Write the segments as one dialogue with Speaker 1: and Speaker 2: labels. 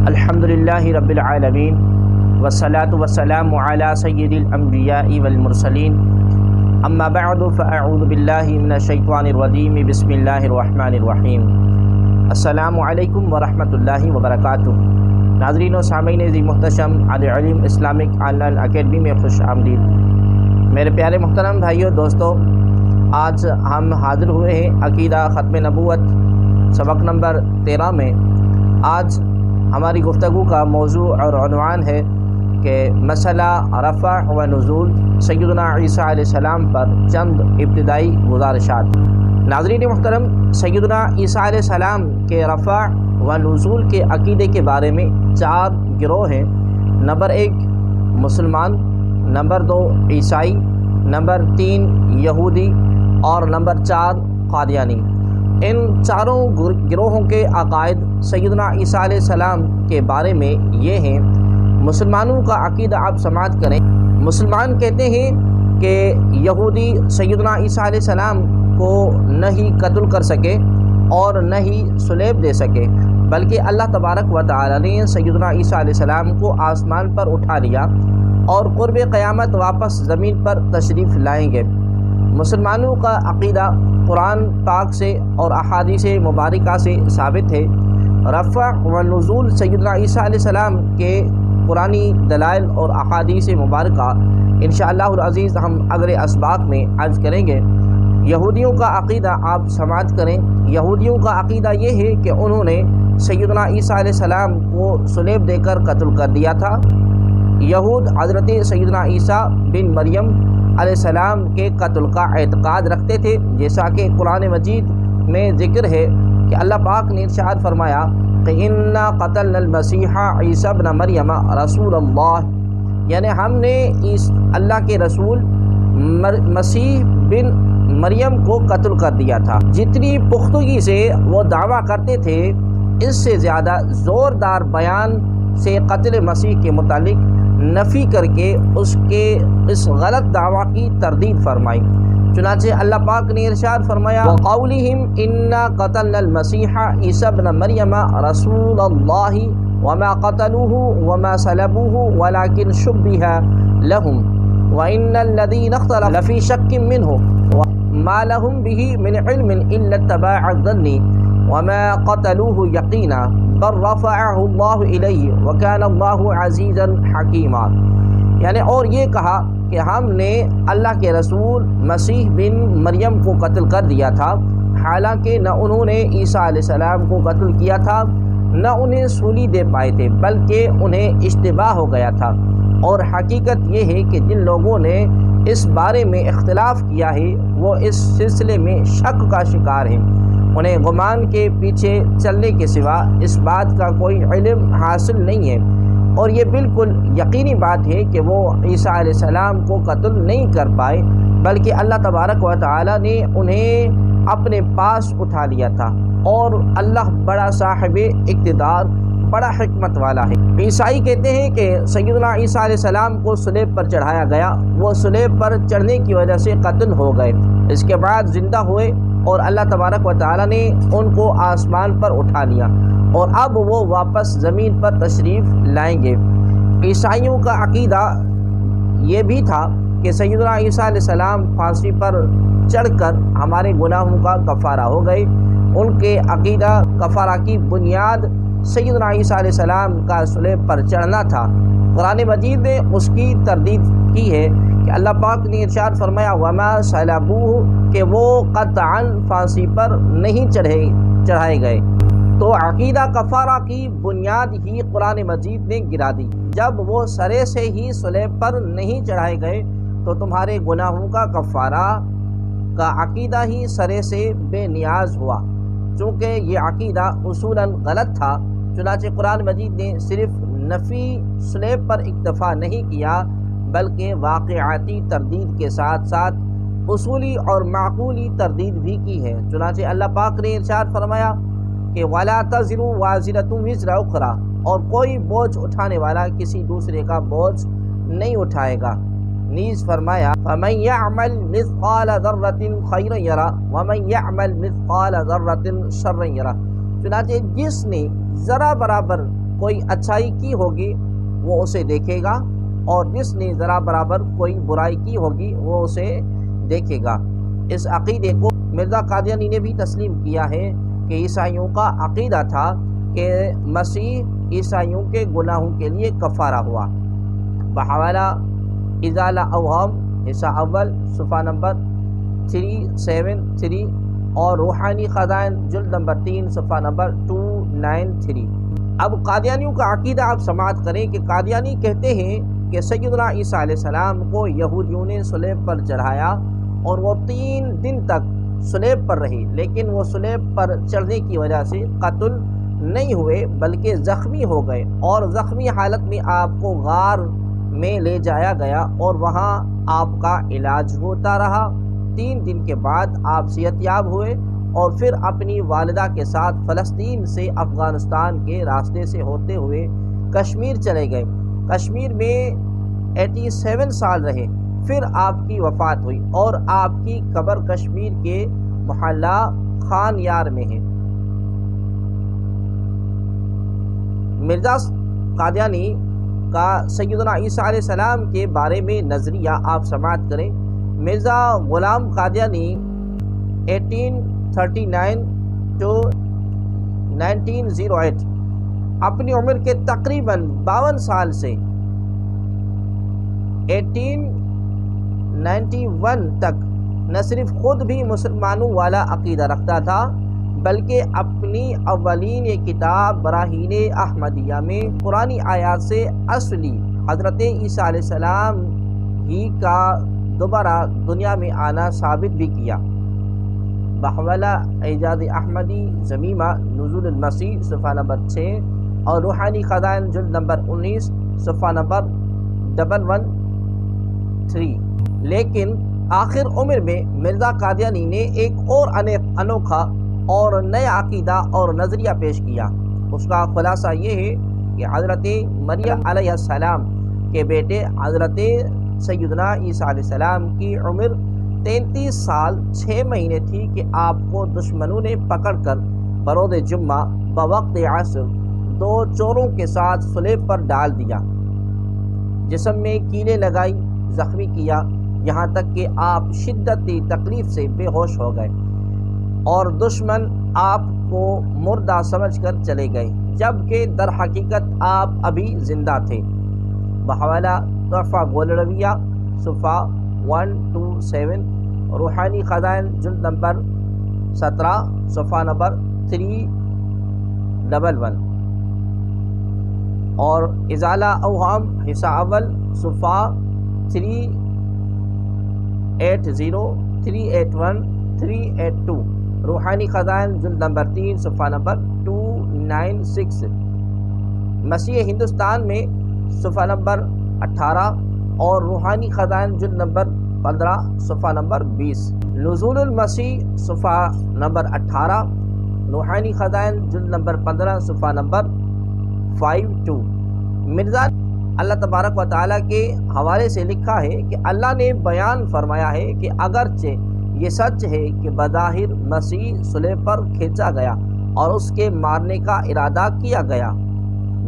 Speaker 1: الحمدللہ رب العالمین والصلاة والسلام علی سید الانبیاء والمرسلین اما بعد فاعوذ باللہ من الشیطان الرجیم بسم اللہ الرحمن الرحیم۔ السلام علیکم ورحمۃ اللہ وبرکاتہ۔ ناظرین و سامعین عزیز محتشم العلم اسلامک آن لائن اکیڈمی میں خوش آمدید۔ میرے پیارے محترم بھائیو دوستو، آج ہم حاضر ہوئے ہیں عقیدہ ختم نبوت سبق نمبر 13 میں۔ آج ہماری گفتگو کا موضوع اور عنوان ہے کہ مسئلہ رفع و نزول سیدنا عیسیٰ علیہ السلام پر چند ابتدائی گزارشات۔ ناظرین محترم، سیدنا عیسیٰ علیہ السلام کے رفع و نزول کے عقیدے کے بارے میں 4 گروہ ہیں۔ نمبر 1 مسلمان، نمبر 2 عیسائی، نمبر 3 یہودی اور نمبر 4 قادیانی۔ ان چاروں گروہوں کے عقائد سیدنا عیسیٰ علیہ السلام کے بارے میں یہ ہیں۔ مسلمانوں کا عقیدہ آپ سماعت کریں۔ مسلمان کہتے ہیں کہ یہودی سیدنا عیسیٰ علیہ السلام کو نہ ہی قتل کر سکے اور نہ ہی صلیب دے سکے، بلکہ اللہ تبارک و تعالی نے سیدنا عیسیٰ علیہ السلام کو آسمان پر اٹھا لیا اور قرب قیامت واپس زمین پر تشریف لائیں گے۔ مسلمانوں کا عقیدہ قرآن پاک سے اور احادیث مبارکہ سے ثابت ہے۔ رفع و نزول سیدنا عیسیٰ علیہ السلام کے قرآنی دلائل اور احادیث مبارکہ انشاءاللہ العزیز ہم اگلے اسباق میں عرض کریں گے۔ یہودیوں کا عقیدہ آپ سماعت کریں۔ یہودیوں کا عقیدہ یہ ہے کہ انہوں نے سیدنا عیسیٰ علیہ السلام کو صلیب دے کر قتل کر دیا تھا۔ یہود حضرت سیدنا عیسیٰ بن مریم علیہ السلام کے قتل کا اعتقاد رکھتے تھے، جیسا کہ قرآن مجید میں ذکر ہے کہ اللہ پاک نے ارشاد فرمایا کہ انا قتلنا المسیح عیسیٰ ابن مریم رسول اللہ، یعنی ہم نے اللہ کے رسول مسیح بن مریم کو قتل کر دیا تھا۔ جتنی پختگی سے وہ دعویٰ کرتے تھے، اس سے زیادہ زوردار بیان سے قتل مسیح کے متعلق نفی کر کے اس غلط دعویٰ کی تردید فرمائی۔ چنانچہ اللہ پاک نے ارشاد فرمایا وَقَوْلِهِمْ إِنَّا قَتَلْنَا الْمَسِيحَ عِيسَى ابْنَ مَرْيَمَ رَسُولَ اللَّهِ وَمَا قَتَلُوهُ وَمَا صَلَبُوهُ وَلَكِنْ شُبِّهَ لَهُمْ وَإِنَّ الَّذِينَ اخْتَلَفُوا لَفِي شَكٍّ مِّنْهُ مَا لَهُمْ بِهِ مِنْ عِلْمٍ إِلَّا اتِّبَاعَ الظَّنِّ وَمَا قَتَلُوهُ يَقِينًا بل رفعه اللہ الیہ وکان اللہ عزیزا حکیما۔ یعنی اور یہ کہا کہ ہم نے اللہ کے رسول مسیح بن مریم کو قتل کر دیا تھا، حالانکہ نہ انہوں نے عیسیٰ علیہ السلام کو قتل کیا تھا نہ انہیں سولی دے پائے تھے، بلکہ انہیں اشتباہ ہو گیا تھا۔ اور حقیقت یہ ہے کہ جن لوگوں نے اس بارے میں اختلاف کیا ہے وہ اس سلسلے میں شک کا شکار ہیں۔ انہیں گمان کے پیچھے چلنے کے سوا اس بات کا کوئی علم حاصل نہیں ہے، اور یہ بالکل یقینی بات ہے کہ وہ عیسیٰ علیہ السلام کو قتل نہیں کر پائے، بلکہ اللہ تبارک و تعالی نے انہیں اپنے پاس اٹھا لیا تھا، اور اللہ بڑا صاحب اقتدار، بڑا حکمت والا ہے۔ عیسائی کہتے ہیں کہ سیدنا عیسیٰ علیہ السلام کو صلیب پر چڑھایا گیا، وہ صلیب پر چڑھنے کی وجہ سے قتل ہو گئے، اس کے بعد زندہ ہوئے اور اللہ تبارک و تعالی نے ان کو آسمان پر اٹھا لیا، اور اب وہ واپس زمین پر تشریف لائیں گے۔ عیسائیوں کا عقیدہ یہ بھی تھا کہ سیدنا عیسیٰ علیہ السلام پھانسی پر چڑھ کر ہمارے گناہوں کا کفارہ ہو گئے۔ ان کے عقیدہ کفارہ کی بنیاد سیدنا عیسیٰ علیہ السلام کا صلیب پر چڑھنا تھا۔ قرآن مجید نے اس کی تردید کی ہے کہ اللہ پاک نے ارشاد فرمایا وما صلبوہ، کہ وہ قطعاً پھانسی پر نہیں چڑھائے گئے۔ تو عقیدہ کفارہ کی بنیاد ہی قرآن مجید نے گرا دی۔ جب وہ سرے سے ہی صلیب پر نہیں چڑھائے گئے تو تمہارے گناہوں کا کفارہ کا عقیدہ ہی سرے سے بے نیاز ہوا۔ چونکہ یہ عقیدہ اصولاً غلط تھا، چنانچہ قرآن مجید نے صرف نفی صلیب پر اکتفا نہیں کیا، بلکہ واقعاتی تردید کے ساتھ ساتھ اصولی اور معقولی تردید بھی کی ہے۔ چنانچہ اللہ پاک نے ارشاد فرمایا کہ وَلَا تَزِرُ وَازِرَةٌ وِزْرَ أُخْرَىٰ، اور کوئی بوجھ اٹھانے والا کسی دوسرے کا بوجھ نہیں اٹھائے گا۔ نیز فرمایا فَمَن يَعْمَلْ مِثْقَالَ ذَرَّةٍ خَيْرًا يَرَهُ وَمَن يَعْمَلْ مِثْقَالَ ذَرَّةٍ شَرًّا يَرَهُ۔ چنانچہ جس نے ذرا برابر کوئی اچھائی کی ہوگی وہ اسے دیکھے گا، اور جس نے ذرا برابر کوئی برائی کی ہوگی وہ اسے دیکھے گا۔ اس عقیدے کو مرزا قادیانی نے بھی تسلیم کیا ہے کہ عیسائیوں کا عقیدہ تھا کہ مسیح عیسائیوں کے گناہوں کے لیے کفارہ ہوا۔ بحوالہ ازالہ اوہام حصہ اول صفحہ نمبر 373 اور روحانی خزائن جلد نمبر 3 صفحہ نمبر 293۔ اب قادیانیوں کا عقیدہ آپ سماعت کریں کہ قادیانی کہتے ہیں کہ سیدنا عیسیٰ علیہ السلام کو یہودیوں نے صلیب پر چڑھایا اور وہ 3 دن تک صلیب پر رہے، لیکن وہ صلیب پر چڑھنے کی وجہ سے قتل نہیں ہوئے بلکہ زخمی ہو گئے، اور زخمی حالت میں آپ کو غار میں لے جایا گیا اور وہاں آپ کا علاج ہوتا رہا۔ 3 دن کے بعد آپ صحت یاب ہوئے اور پھر اپنی والدہ کے ساتھ فلسطین سے افغانستان کے راستے سے ہوتے ہوئے کشمیر چلے گئے۔ کشمیر میں 87 سال رہے، پھر آپ کی وفات ہوئی اور آپ کی قبر کشمیر کے محلہ خان یار میں ہے۔ مرزا قادیانی کا سیدنا عیسیٰ علیہ السلام کے بارے میں نظریہ آپ سماعت کریں۔ مرزا غلام قادیانی 1839 to 1908 اپنی عمر کے تقریباً 52 سال سے 1891 تک نہ صرف خود بھی مسلمانوں والا عقیدہ رکھتا تھا بلکہ اپنی اولین کتاب براہین احمدیہ میں قرآنی آیات سے اصلی حضرت عیسیٰ علیہ السلام ہی کا دوبارہ دنیا میں آنا ثابت بھی کیا۔ بحوالہ اعجاز احمدی ضمیمہ نزول المسیح صفحہ نمبر 6 اور روحانی خزائن جلد نمبر 19 صفحہ نمبر 113۔ لیکن آخر عمر میں مرزا قادیانی نے ایک اور انوکھا اور نیا عقیدہ اور نظریہ پیش کیا۔ اس کا خلاصہ یہ ہے کہ حضرت مریم علیہ السلام کے بیٹے حضرت سیدنا عیسیٰ علیہ السلام کی عمر 33 سال 6 مہینے تھی کہ آپ کو دشمنوں نے پکڑ کر بروز جمعہ بوقت عصر 2 چوروں کے ساتھ صلیب پر ڈال دیا، جسم میں کیلیں لگائی، زخمی کیا، یہاں تک کہ آپ شدتی تکلیف سے بے ہوش ہو گئے اور دشمن آپ کو مردہ سمجھ کر چلے گئے، جبکہ در حقیقت آپ ابھی زندہ تھے۔ بحوالہ تحفہ گولرویہ صفحہ 127، روحانی خزائن جلد نمبر 17 صفحہ نمبر 311 اور ازالہ اوہام حصہ اول صفحہ 380، 381، 382، روحانی خزائن جلد نمبر 3 صفحہ نمبر 296، مسیح ہندوستان میں صفحہ نمبر 18 اور روحانی خزائن جلد نمبر 15 صفحہ نمبر 20، نزول المسیح صفحہ نمبر 18، روحانی خزائن جلد نمبر 15 صفحہ نمبر 52۔ مرزا اللہ تبارک و تعالیٰ کے حوالے سے لکھا ہے کہ اللہ نے بیان فرمایا ہے کہ اگرچہ یہ سچ ہے کہ بظاہر مسیح صلیب پر کھینچا گیا اور اس کے مارنے کا ارادہ کیا گیا۔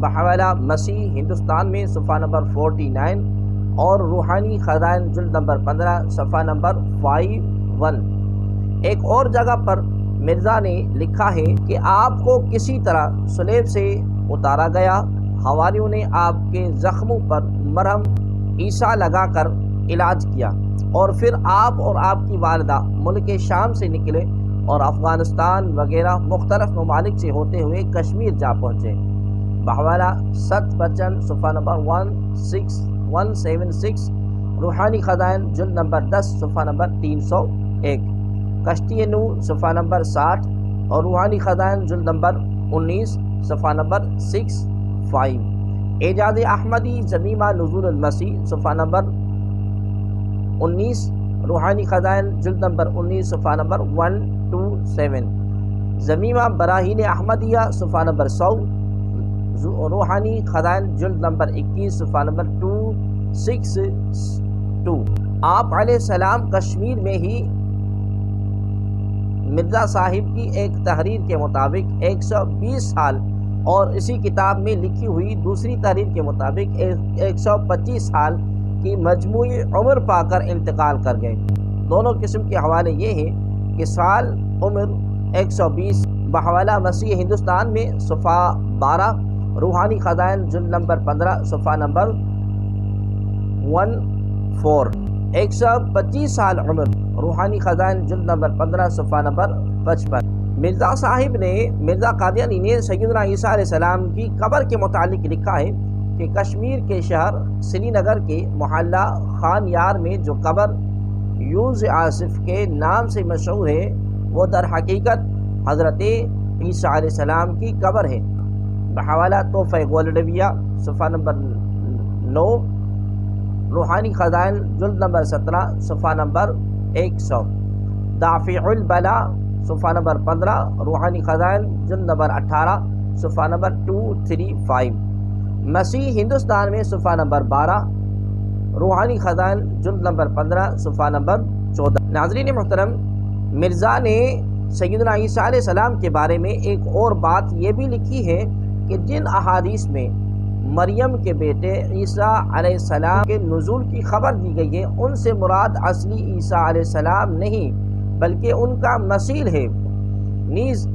Speaker 1: بحوالہ مسیح ہندوستان میں صفحہ نمبر 49 اور روحانی خزائن جلد نمبر 15 صفحہ نمبر 51۔ ایک اور جگہ پر مرزا نے لکھا ہے کہ آپ کو کسی طرح صلیب سے اتارا گیا، حواریوں نے آپ کے زخموں پر مرہم عیسیٰ لگا کر علاج کیا، اور پھر آپ اور آپ کی والدہ ملک شام سے نکلے اور افغانستان وغیرہ مختلف ممالک سے ہوتے ہوئے کشمیر جا پہنچے۔ بحوالہ ست بچن صفحہ نمبر 176، روحانی خزائن جلد نمبر 10 صفحہ نمبر 301، کشتی نو صفحہ نمبر 60 اور روحانی خزائن جلد نمبر 19 صفحہ نمبر 65، اعجاز احمدی ضمیمہ نزول المسیح صفحہ نمبر 19، روحانی خزائن جلد نمبر 19 صفحہ نمبر 127، ضمیمہ براہین احمدیہ صفحہ نمبر 100، روحانی خزائن جلد نمبر 21 صفحہ نمبر 262۔ آپ علیہ السلام کشمیر میں ہی مرزا صاحب کی ایک تحریر کے مطابق 120 سال اور اسی کتاب میں لکھی ہوئی دوسری تحریر کے مطابق 125 سال کی مجموعی عمر پا کر انتقال کر گئے۔ دونوں قسم کے حوالے یہ ہیں کہ سال عمر 120 بحوالہ مسیح ہندوستان میں صفحہ 12، روحانی خزائن جلد نمبر 15 صفحہ نمبر 14۔ 125 سال عمر، روحانی خزائن جلد نمبر 15 صفحہ نمبر 55۔ مرزا صاحب نے، مرزا قادیانی نے سیدنا عیسیٰ علیہ السلام کی قبر کے متعلق لکھا ہے کہ کشمیر کے شہر سری نگر کے محلہ خان یار میں جو قبر یوز آصف کے نام سے مشہور ہے وہ در حقیقت حضرت عیسیٰ علیہ السلام کی قبر ہے۔ بحوالہ تحفہ گولڈویہ صفحہ نمبر 9، روحانی خزائن جلد نمبر 17 صفحہ نمبر 100، دافع البلا صفحہ نمبر 15، روحانی خزائن جلد نمبر 18 صفحہ نمبر 235، مسیح ہندوستان میں صفحہ نمبر 12، روحانی خزائن جلد نمبر 15 صفحہ نمبر 14۔ ناظرین محترم، مرزا نے سیدنا عیسیٰ علیہ السلام کے بارے میں ایک اور بات یہ بھی لکھی ہے کہ جن احادیث میں مریم کے بیٹے عیسیٰ علیہ السلام کے نزول کی خبر دی گئی ہے ان سے مراد اصلی عیسیٰ علیہ السلام نہیں بلکہ ان کا مثیل ہے۔ نیز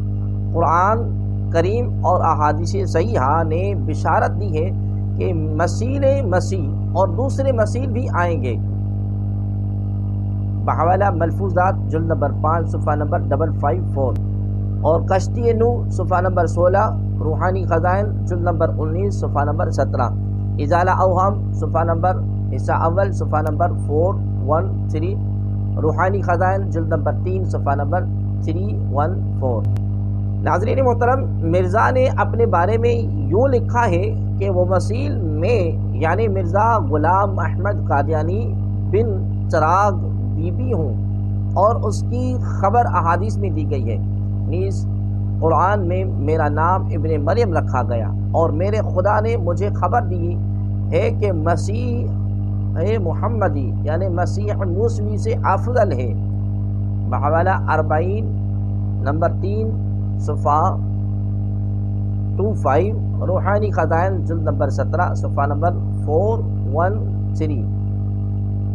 Speaker 1: قرآن کریم اور احادیث صحیحہ نے بشارت دی ہے کہ مثیل مسیح اور دوسرے مثیل بھی آئیں گے۔ بحوالہ ملفوظات جلد نمبر 5 صفحہ نمبر 554 اور کشتی نو صفحہ نمبر 16، روحانی خزائن جلد نمبر 19 صفحہ نمبر 17، ازالہ اوہام صفحہ نمبر حصہ اول صفحہ نمبر 413، روحانی خزائن جلد نمبر 3 صفحہ نمبر 314۔ ناظرین محترم، مرزا نے اپنے بارے میں یوں لکھا ہے کہ وہ مسیل میں یعنی مرزا غلام احمد قادیانی بن چراغ بی بی ہوں اور اس کی خبر احادیث میں دی گئی ہے۔ نیز قرآن میں میرا نام ابن مریم رکھا گیا اور میرے خدا نے مجھے خبر دی ہے کہ مسیح محمدی یعنی مسیح موسوی سے افضل ہے۔ بحوالہ 40 نمبر 3 صفحہ 25، روحانی خزائن جلد نمبر 17 صفحہ نمبر 413،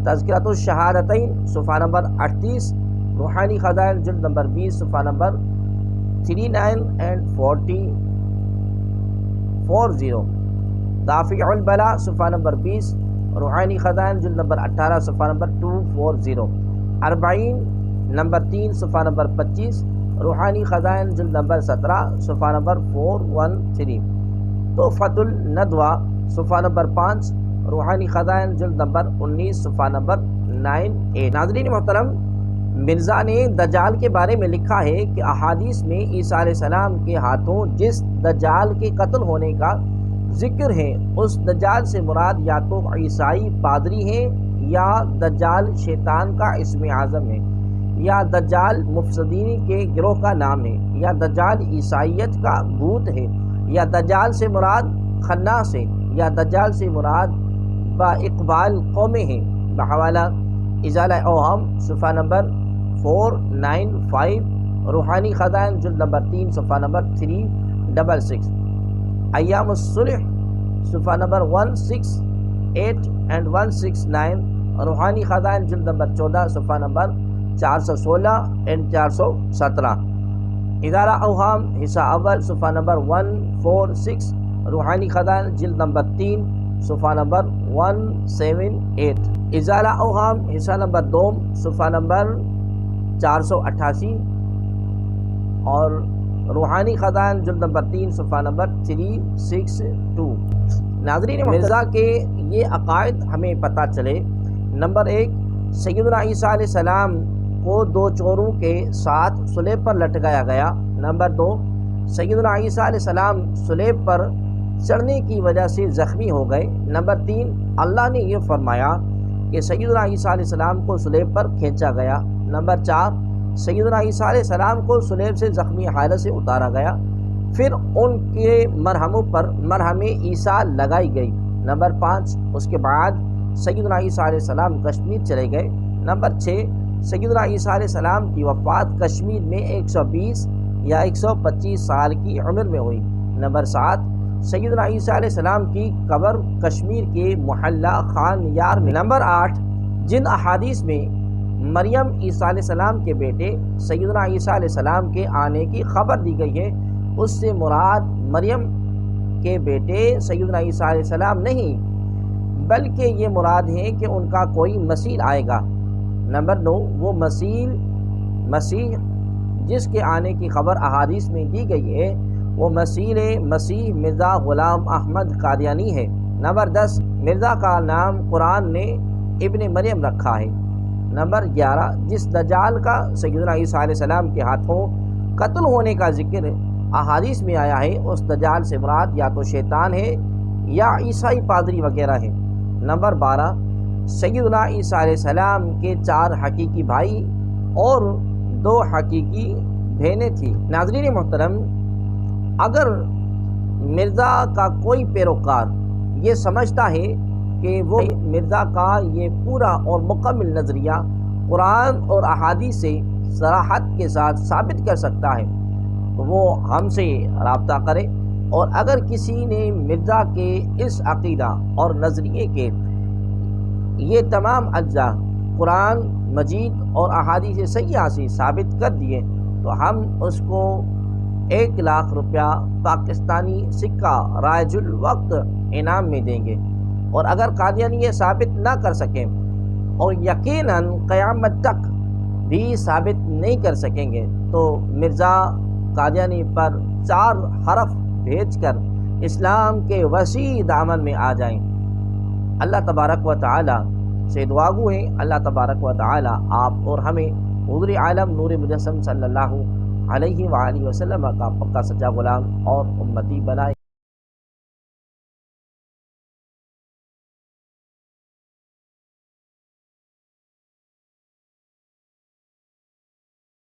Speaker 1: تذکرۃ الشہادتین صفحہ نمبر 38، روحانی خزائن جلد نمبر 20 صفحہ نمبر 39 and 40، دافع البلا صفحہ نمبر 20، روحانی خزائن جلد نمبر 18 صفحہ نمبر 240، 40 نمبر 3 صفحہ نمبر 25، روحانی خزائن جلد نمبر 17 صفحہ نمبر 413، تحفۃ الندوہ صفحہ نمبر 5، روحانی خزائن جلد نمبر 19 صفحہ نمبر 98۔ ناظرین محترم، مرزا نے دجال کے بارے میں لکھا ہے کہ احادیث میں عیسیٰ علیہ السلام کے ہاتھوں جس دجال کے قتل ہونے کا ذکر ہے اس دجال سے مراد یا تو عیسائی پادری ہے یا دجال شیطان کا اسم اعظم ہے یا دجال مفسدین کے گروہ کا نام ہے یا دجال عیسائیت کا بھوت ہے یا دجال سے مراد خناس ہے یا دجال سے مراد با اقبال قومیں ہیں۔ بحوالہ ازالہ اوہام صفحہ نمبر 495، روحانی خزائن جلد نمبر 3 صفحہ نمبر 366، ایام الصلح صفحہ نمبر 168 and 169، روحانی خزائن جلد نمبر 14 صفحہ نمبر 416 and 417، ادارہ اوہام حصہ اول صفحہ نمبر 146، روحانی خزائن جلد نمبر 3 صفحہ نمبر 178، ازالہ اوہام حصہ نمبر 2 صفحہ نمبر 488 اور روحانی خزائن جلد نمبر 3 صفحہ نمبر 362۔ ناظرین مرزا کے یہ عقائد ہمیں پتہ چلے۔ نمبر 1، سیدنا عیسیٰ علیہ السلام کو 2 چوروں کے ساتھ صلیب پر لٹکایا گیا۔ نمبر 2، سیدنا عیسیٰ علیہ السلام صلیب پر چڑھنے کی وجہ سے زخمی ہو گئے۔ نمبر 3، اللہ نے یہ فرمایا کہ سیدنا عیسیٰ علیہ السلام کو صلیب پر کھینچا گیا۔ نمبر 4، سیدنا عیسیٰ علیہ السلام کو صلیب سے زخمی حالت سے اتارا گیا، پھر ان کے مرہموں پر مرہم عیسیٰ لگائی گئی۔ نمبر 5، اس کے بعد سیدنا عیسیٰ علیہ السلام کشمیر چلے گئے۔ نمبر 6، سیدنا عیسیٰ علیہ السلام کی وفات کشمیر میں 120 یا 125 سال کی عمر میں ہوئی۔ نمبر 7 سیدنا عیسیٰ علیہ السلام کی قبر کشمیر کے محلہ خان یار میں۔ نمبر 8 جن احادیث میں مریم عیسیٰ علیہ السلام کے بیٹے سیدنا عیسیٰ علیہ السلام کے آنے کی خبر دی گئی ہے، اس سے مراد مریم کے بیٹے سیدنا عیسیٰ علیہ السلام نہیں، بلکہ یہ مراد ہے کہ ان کا کوئی مسیح آئے گا۔ نمبر 9 وہ مسیح جس کے آنے کی خبر احادیث میں دی گئی ہے وہ مسیح مرزا غلام احمد قادیانی ہے۔ نمبر 10 مرزا کا نام قرآن نے ابن مریم رکھا ہے۔ نمبر 11 جس دجال کا سیدنا عیسیٰ علیہ السلام کے ہاتھوں قتل ہونے کا ذکر احادیث میں آیا ہے، اس دجال سے مراد یا تو شیطان ہے یا عیسائی پادری وغیرہ ہے۔ نمبر 12 سیدنا عیسیٰ علیہ السلام کے 4 حقیقی بھائی اور 2 حقیقی بہنیں تھیں۔ ناظرین محترم، اگر مرزا کا کوئی پیروکار یہ سمجھتا ہے کہ وہ مرزا کا یہ پورا اور مکمل نظریہ قرآن اور احادیث سے صراحت کے ساتھ ثابت کر سکتا ہے تو وہ ہم سے رابطہ کرے، اور اگر کسی نے مرزا کے اس عقیدہ اور نظریے کے یہ تمام اجزاء قرآن مجید اور احادیث صحیحہ سے ثابت کر دیے تو ہم اس کو 1 لاکھ روپیہ پاکستانی سکہ رائج الوقت انعام میں دیں گے، اور اگر قادیانی یہ ثابت نہ کر سکیں اور یقیناً قیامت تک بھی ثابت نہیں کر سکیں گے تو مرزا قادیانی پر 4 حرف بھیج کر اسلام کے وسیع دامن میں آ جائیں۔ اللہ تبارک و تعالی سے دعا گو ہیں اللہ تبارک و تعالی آپ اور ہمیں حضور عالم نور مجسم صلی اللہ علیہ وآلہ وسلم کا پکا سچا غلام اور امتی بنائے۔